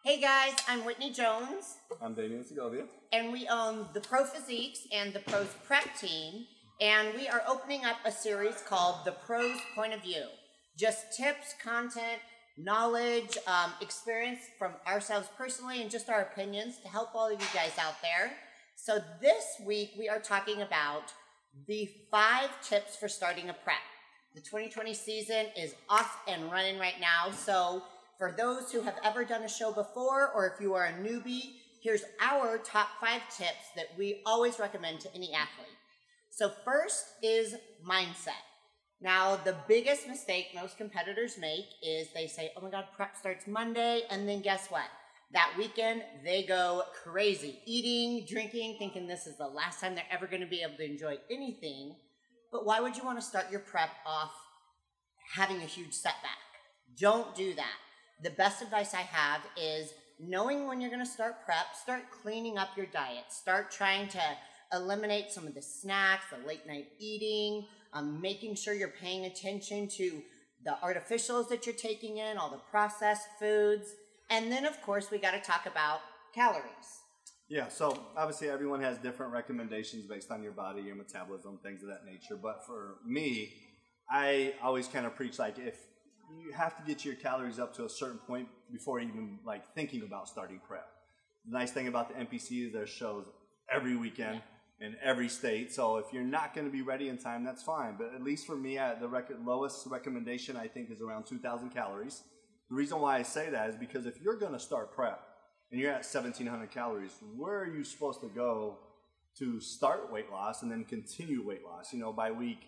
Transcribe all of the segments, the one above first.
Hey guys, I'm Whitney Jones. I'm Damian Segovia. And we own the Pro Physiques and the Pros Prep team. And we are opening up a series called The Pros Point of View. Just tips, content, knowledge, experience from ourselves personally, and just our opinions to help all of you guys out there. So this week we are talking about the 5 tips for starting a prep. The 2020 season is off and running right now. So for those who have ever done a show before, or if you are a newbie, here's our top 5 tips that we always recommend to any athlete. So first is mindset. Now, the biggest mistake most competitors make is they say, oh my God, prep starts Monday, and then guess what? That weekend, they go crazy, eating, drinking, thinking this is the last time they're ever going to be able to enjoy anything. But why would you want to start your prep off having a huge setback? Don't do that. The best advice I have is knowing when you're going to start prep, start cleaning up your diet. Start trying to eliminate some of the snacks, the late night eating, making sure you're paying attention to the artificials that you're taking in, all the processed foods. And then, of course, we got to talk about calories. Yeah, so obviously everyone has different recommendations based on your body, your metabolism, things of that nature. But for me, I always kind of preach like if you have to get your calories up to a certain point before even like thinking about starting prep. The nice thing about the NPC is there's shows every weekend in every state. So if you're not going to be ready in time, that's fine. But at least for me, the lowest recommendation I think is around 2,000 calories. The reason why I say that is because if you're going to start prep and you're at 1,700 calories, where are you supposed to go to start weight loss and then continue weight loss? You know, by week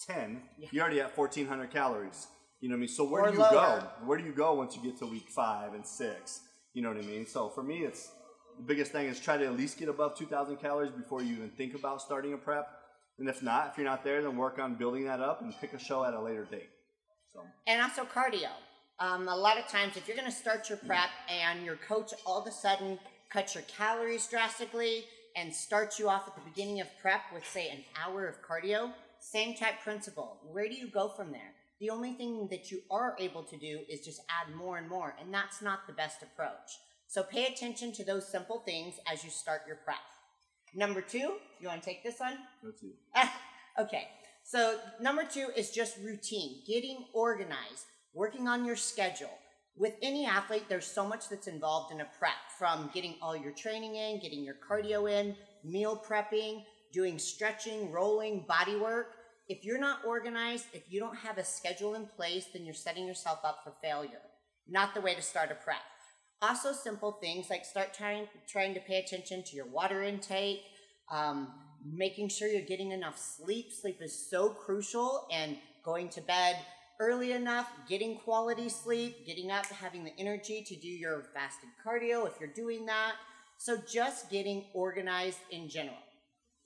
10, you're already at 1,400 calories. You know what I mean? So where do you go? Where do you go once you get to week 5 and 6? You know what I mean? So for me, it's the biggest thing is try to at least get above 2,000 calories before you even think about starting a prep. And if not, if you're not there, then work on building that up and pick a show at a later date. So. And also cardio. A lot of times, if you're going to start your prep and your coach all of a sudden cuts your calories drastically and starts you off at the beginning of prep with, say, an hour of cardio, same type principle. Where do you go from there? The only thing that you are able to do is just add more and more, and that's not the best approach. So pay attention to those simple things as you start your prep. Number 2, you want to take this one? That's you. Okay, so number 2 is just routine, getting organized, working on your schedule. With any athlete, there's so much that's involved in a prep, from getting all your training in, getting your cardio in, meal prepping, doing stretching, rolling, body work. If you're not organized, if you don't have a schedule in place, then you're setting yourself up for failure. Not the way to start a prep. Also, simple things like start trying to pay attention to your water intake, making sure you're getting enough sleep. Sleep is so crucial, and going to bed early enough, getting quality sleep, getting up, having the energy to do your fasted cardio if you're doing that. So just getting organized in general.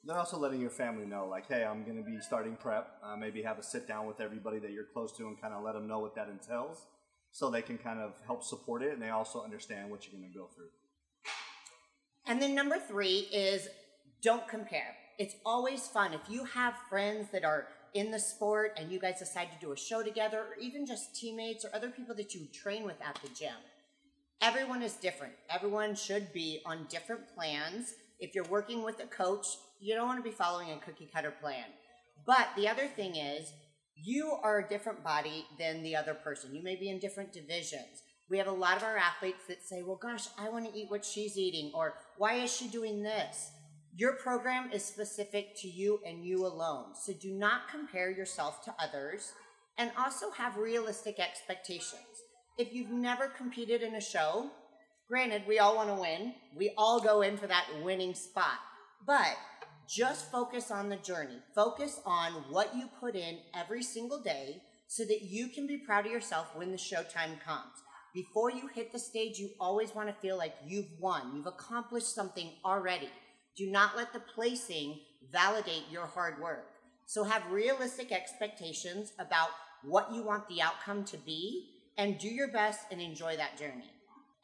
Then also letting your family know, like, hey, I'm going to be starting prep. Maybe have a sit down with everybody that you're close to and kind of let them know what that entails so they can kind of help support it and they also understand what you're going to go through. And then number 3 is don't compare. It's always fun. If you have friends that are in the sport and you guys decide to do a show together, or even just teammates or other people that you train with at the gym, everyone is different. Everyone should be on different plans. If you're working with a coach, you don't want to be following a cookie cutter plan. But the other thing is, you are a different body than the other person. You may be in different divisions. We have a lot of our athletes that say, well, gosh, I want to eat what she's eating, or why is she doing this? Your program is specific to you and you alone. So do not compare yourself to others, and also have realistic expectations. If you've never competed in a show, granted, we all want to win. We all go in for that winning spot. But just focus on the journey. Focus on what you put in every single day so that you can be proud of yourself when the showtime comes. Before you hit the stage, you always want to feel like you've won. You've accomplished something already. Do not let the placing validate your hard work. So have realistic expectations about what you want the outcome to be, and do your best and enjoy that journey.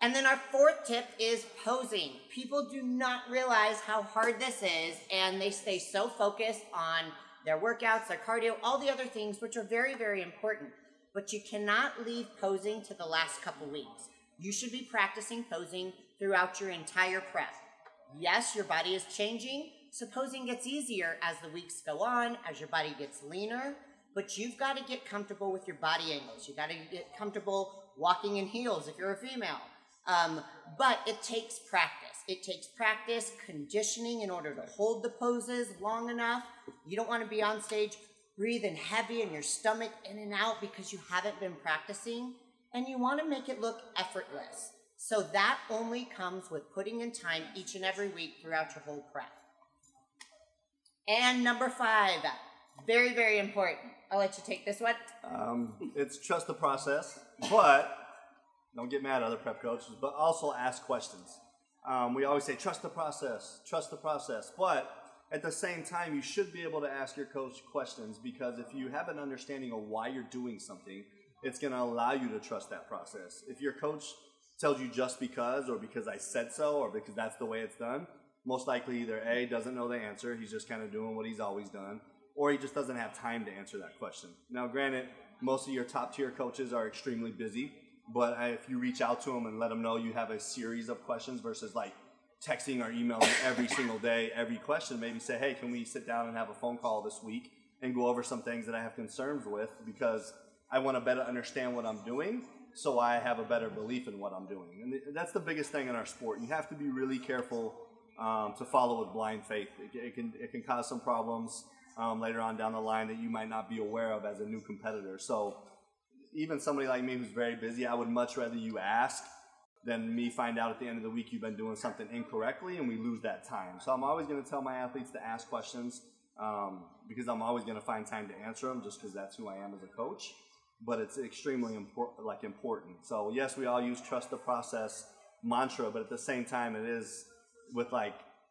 And then our 4th tip is posing. People do not realize how hard this is, and they stay so focused on their workouts, their cardio, all the other things, which are very, very important. But you cannot leave posing to the last couple weeks. You should be practicing posing throughout your entire prep. Yes, your body is changing. So posing gets easier as the weeks go on, as your body gets leaner, but you've got to get comfortable with your body angles. You've got to get comfortable walking in heels if you're a female. But it takes practice. It takes practice, conditioning in order to hold the poses long enough. You don't want to be on stage breathing heavy and your stomach in and out because you haven't been practicing. And you want to make it look effortless. So that only comes with putting in time each and every week throughout your whole prep. And number 5, very, very important. I'll let you take this one. It's trust the process, but don't get mad at other prep coaches, but also ask questions. We always say, trust the process, but at the same time, you should be able to ask your coach questions, because if you have an understanding of why you're doing something, it's going to allow you to trust that process. If your coach tells you just because, or because I said so, or because that's the way it's done, most likely either A, doesn't know the answer, he's just kind of doing what he's always done, or he just doesn't have time to answer that question. Now, granted, most of your top tier coaches are extremely busy, but if you reach out to them and let them know you have a series of questions versus like texting or emailing every single day, every question, maybe say, hey, can we sit down and have a phone call this week and go over some things that I have concerns with, because I want to better understand what I'm doing so I have a better belief in what I'm doing. And that's the biggest thing in our sport. You have to be really careful to follow with blind faith. It can cause some problems later on down the line that you might not be aware of as a new competitor. So even somebody like me who's very busy, I would much rather you ask than me find out at the end of the week you've been doing something incorrectly and we lose that time. So I'm always going to tell my athletes to ask questions because I'm always going to find time to answer them, just because that's who I am as a coach. But it's extremely important. So yes, we all use trust the process mantra, but at the same time, it is with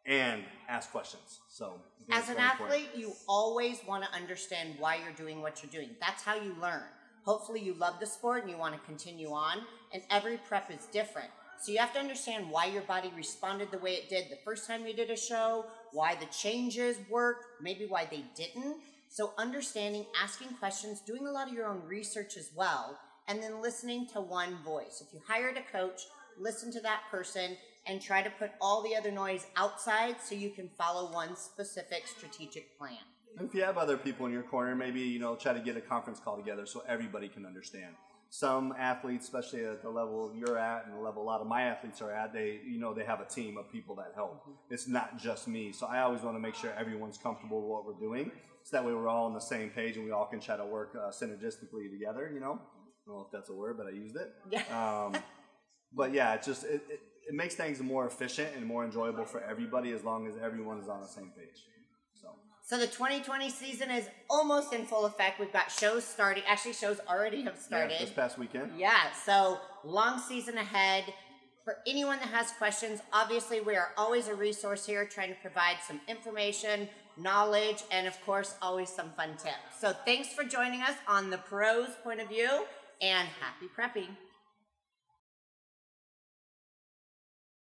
and ask questions. So as an athlete, you always want to understand why you're doing what you're doing. That's how you learn. Hopefully you love the sport and you want to continue on, and every prep is different. So you have to understand why your body responded the way it did the first time you did a show, why the changes worked, maybe why they didn't. So understanding, asking questions, doing a lot of your own research as well, and then listening to one voice. If you hired a coach, listen to that person and try to put all the other noise outside so you can follow one specific strategic plan. If you have other people in your corner, maybe, try to get a conference call together so everybody can understand. Some athletes, especially at the level you're at and the level a lot of my athletes are at, they have a team of people that help. It's not just me. So I always want to make sure everyone's comfortable with what we're doing, so that way we're all on the same page and we all can try to work synergistically together, I don't know if that's a word, but I used it. Yeah. But yeah, it makes things more efficient and more enjoyable for everybody as long as everyone is on the same page. So the 2020 season is almost in full effect. We've got shows starting. Actually, shows already have started. Yeah, this past weekend. Yeah, so long season ahead. For anyone that has questions, obviously we are always a resource here, trying to provide some information, knowledge, and of course, always some fun tips. So thanks for joining us on the Pro's Point of View, and happy prepping.